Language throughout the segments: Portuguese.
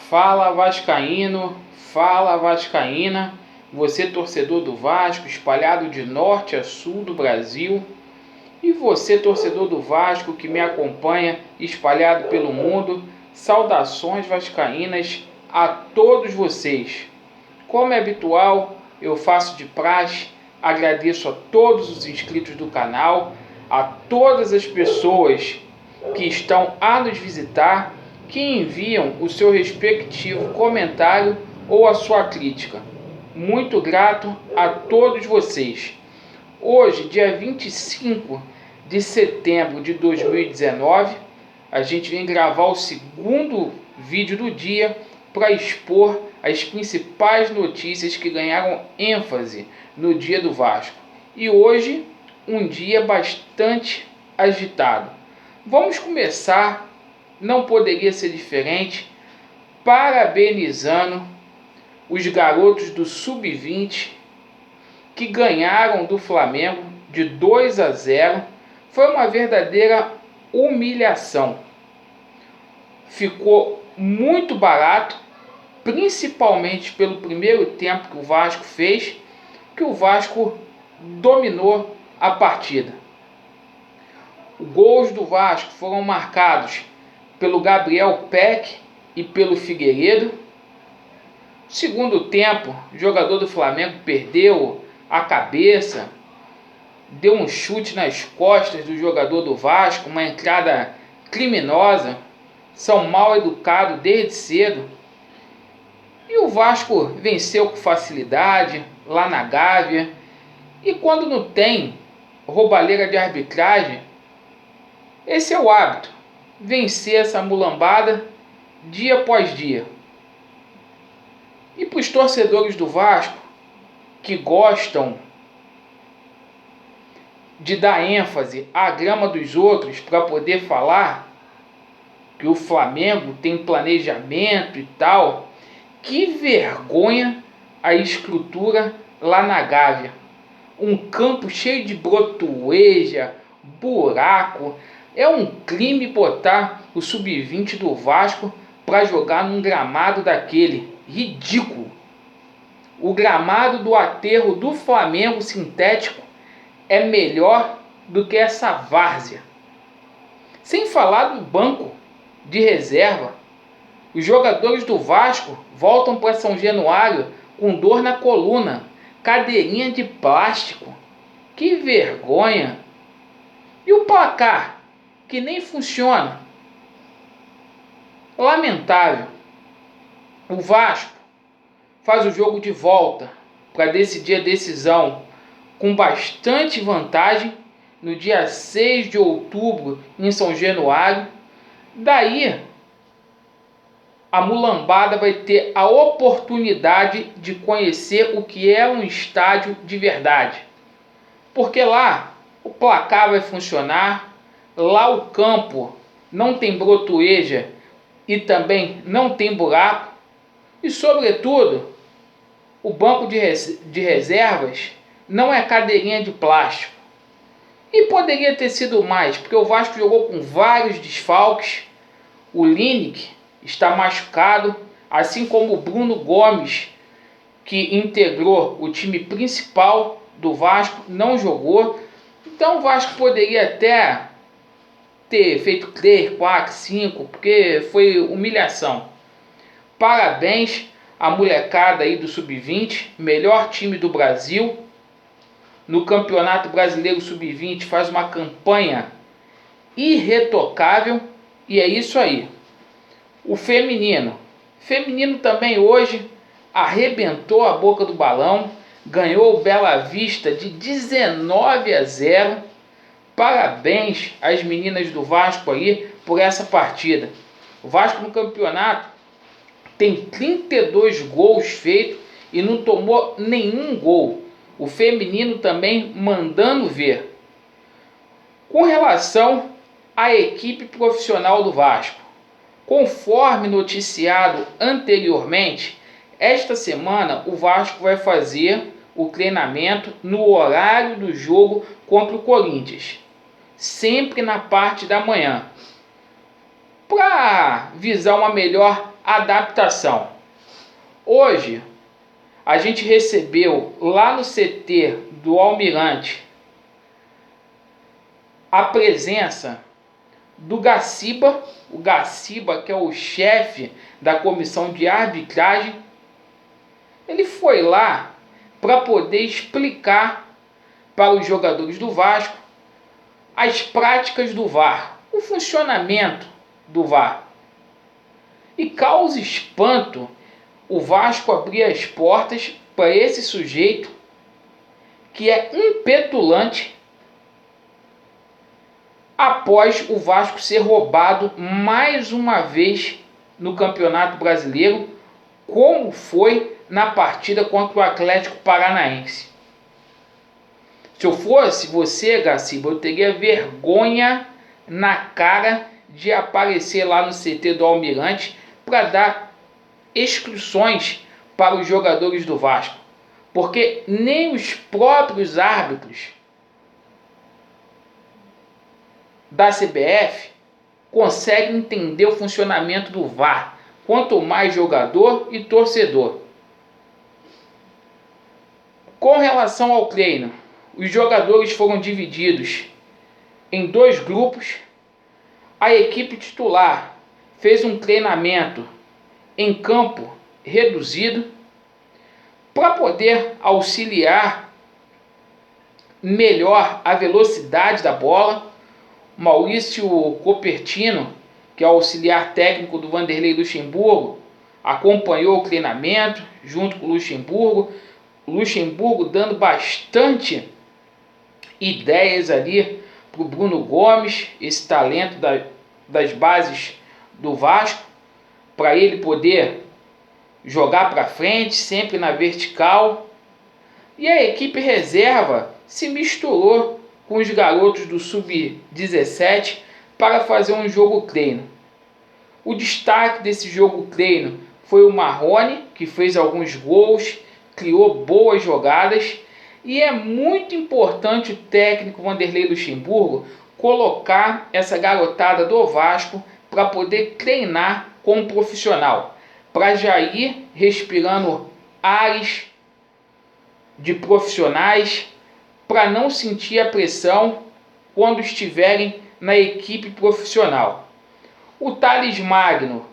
Fala vascaíno, fala vascaína, você torcedor do Vasco, espalhado de norte a sul do Brasil, e você torcedor do Vasco que me acompanha, espalhado pelo mundo, saudações vascaínas a todos vocês. Como é habitual, eu faço de praxe, agradeço a todos os inscritos do canal, a todas as pessoas que estão a nos visitar, que enviam o seu respectivo comentário ou a sua crítica. Muito grato a todos vocês. Hoje, dia 25 de setembro de 2019, a gente vem gravar o segundo vídeo do dia para expor as principais notícias que ganharam ênfase no dia do Vasco. E hoje, um dia bastante agitado. Vamos começar, não poderia ser diferente, parabenizando os garotos do Sub-20 que ganharam do Flamengo de 2-0. Foi uma verdadeira humilhação. Ficou muito barato, principalmente pelo primeiro tempo que o Vasco fez, que o Vasco dominou a partida. Os gols do Vasco foram marcados pelo Gabriel Peck e pelo Figueiredo. Segundo tempo, o jogador do Flamengo perdeu a cabeça, deu um chute nas costas do jogador do Vasco, uma entrada criminosa. São mal educados desde cedo. E o Vasco venceu com facilidade lá na Gávea. E quando não tem roubalheira de arbitragem, esse é o hábito, vencer essa mulambada dia após dia. E para os torcedores do Vasco que gostam de dar ênfase à grama dos outros para poder falar que o Flamengo tem planejamento e tal, que vergonha a estrutura lá na Gávea. Um campo cheio de brotoeja, buraco. É um crime botar o Sub-20 do Vasco para jogar num gramado daquele. Ridículo. O gramado do aterro do Flamengo sintético é melhor do que essa várzea. Sem falar do banco de reserva. Os jogadores do Vasco voltam para São Januário com dor na coluna. Cadeirinha de plástico. Que vergonha. E o placar, que nem funciona. Lamentável. O Vasco faz o jogo de volta para decidir a decisão com bastante vantagem no dia 6 de outubro em São Januário. Daí a mulambada vai ter a oportunidade de conhecer o que é um estádio de verdade. Porque lá o placar vai funcionar, lá o campo não tem brotoeja e também não tem buraco. E sobretudo, o banco de reservas não é cadeirinha de plástico. E poderia ter sido mais, porque o Vasco jogou com vários desfalques. O Lineker está machucado, assim como o Bruno Gomes, que integrou o time principal do Vasco, não jogou. Então o Vasco poderia até ter feito 3, 4, 5, porque foi humilhação. Parabéns à molecada aí do Sub-20, melhor time do Brasil. No Campeonato Brasileiro Sub-20 faz uma campanha irretocável e é isso aí. O feminino também hoje arrebentou a boca do balão, ganhou o Bela Vista de 19-0. Parabéns às meninas do Vasco aí por essa partida. O Vasco no campeonato tem 32 gols feitos e não tomou nenhum gol. O feminino também mandando ver. Com relação à equipe profissional do Vasco, conforme noticiado anteriormente, esta semana o Vasco vai fazer o treinamento no horário do jogo contra o Corinthians, sempre na parte da manhã. para visar uma melhor adaptação. Hoje a gente recebeu lá no CT do Almirante a presença do Gaciba, o Gaciba, que é o chefe da comissão de arbitragem. Ele foi lá para poder explicar para os jogadores do Vasco as práticas do VAR, o funcionamento do VAR. E causa espanto o Vasco abrir as portas para esse sujeito que é impetulante após o Vasco ser roubado mais uma vez no Campeonato Brasileiro, como foi na partida contra o Atlético Paranaense. Se eu fosse você, Gaciba, eu teria vergonha na cara de aparecer lá no CT do Almirante para dar instruções para os jogadores do Vasco, porque nem os próprios árbitros da CBF conseguem entender o funcionamento do VAR, quanto mais jogador e torcedor. Com relação ao treino, os jogadores foram divididos em 2 grupos. A equipe titular fez um treinamento em campo reduzido para poder auxiliar melhor a velocidade da bola. Maurício Copertino, que é o auxiliar técnico do Vanderlei Luxemburgo, acompanhou o treinamento junto com o Luxemburgo. O Luxemburgo dando bastante ideias ali para o Bruno Gomes, esse talento das bases do Vasco, para ele poder jogar para frente, sempre na vertical. E a equipe reserva se misturou com os garotos do Sub-17 para fazer um jogo treino. O destaque desse jogo treino foi o Marrone, que fez alguns gols, criou boas jogadas, e é muito importante o técnico Vanderlei Luxemburgo colocar essa garotada do Vasco para poder treinar como profissional, para já ir respirando ares de profissionais, para não sentir a pressão quando estiverem na equipe profissional. O Thales Magno,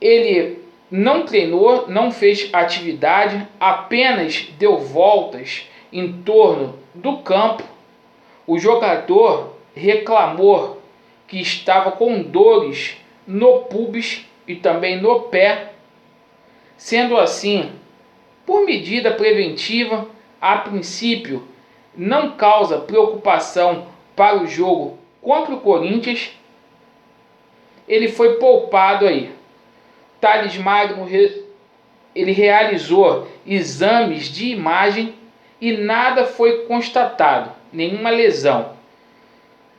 ele não treinou, não fez atividade, apenas deu voltas em torno do campo. O jogador reclamou que estava com dores no pubis e também no pé. Sendo assim, por medida preventiva, a princípio não causa preocupação para o jogo contra o Corinthians. Ele foi poupado aí. Thales Magno ele realizou exames de imagem e nada foi constatado, nenhuma lesão.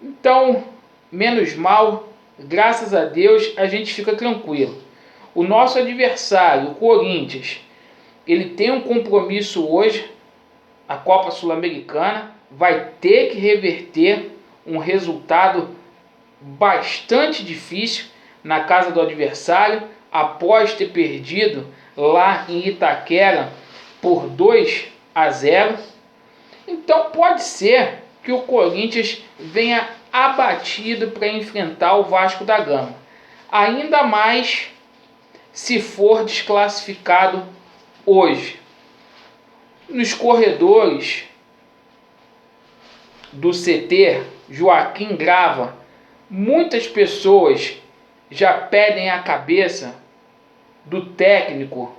Então, menos mal, graças a Deus, a gente fica tranquilo. O nosso adversário, o Corinthians, ele tem um compromisso hoje, a Copa Sul-Americana, vai ter que reverter um resultado bastante difícil na casa do adversário, após ter perdido lá em Itaquera por 2-0. Então pode ser que o Corinthians venha abatido para enfrentar o Vasco da Gama, ainda mais se for desclassificado hoje. Nos corredores do CT Joaquim Grava, muitas pessoas já pedem a cabeça do técnico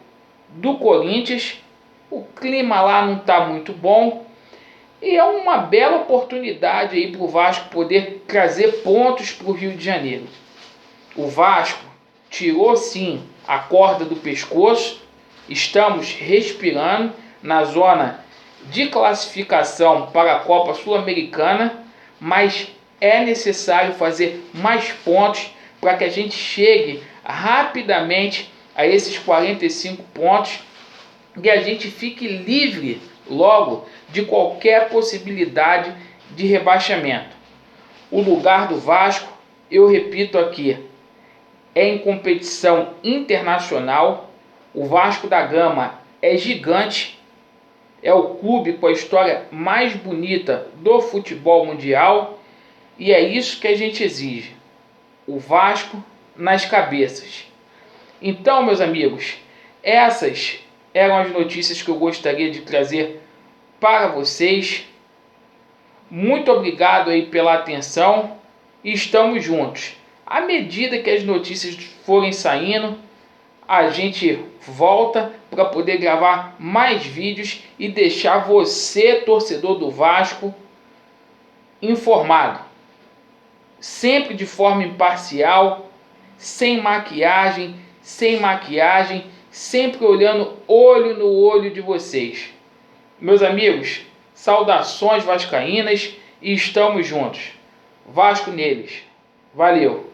do Corinthians. O clima lá não está muito bom e é uma bela oportunidade aí para o Vasco poder trazer pontos para o Rio de Janeiro. O Vasco tirou sim a corda do pescoço, estamos respirando na zona de classificação para a Copa Sul-Americana, mas é necessário fazer mais pontos para que a gente chegue rapidamente a esses 45 pontos e a gente fique livre logo de qualquer possibilidade de rebaixamento. O lugar do Vasco, eu repito aqui, é em competição internacional. O Vasco da Gama é gigante, é o clube com a história mais bonita do futebol mundial e é isso que a gente exige: o Vasco nas cabeças. Então, meus amigos, essas eram as notícias que eu gostaria de trazer para vocês. Muito obrigado aí pela atenção e estamos juntos. À medida que as notícias forem saindo, a gente volta para poder gravar mais vídeos e deixar você, torcedor do Vasco, informado. Sempre de forma imparcial, sem maquiagem, sempre olhando olho no olho de vocês. Meus amigos, saudações vascaínas e estamos juntos. Vasco neles. Valeu!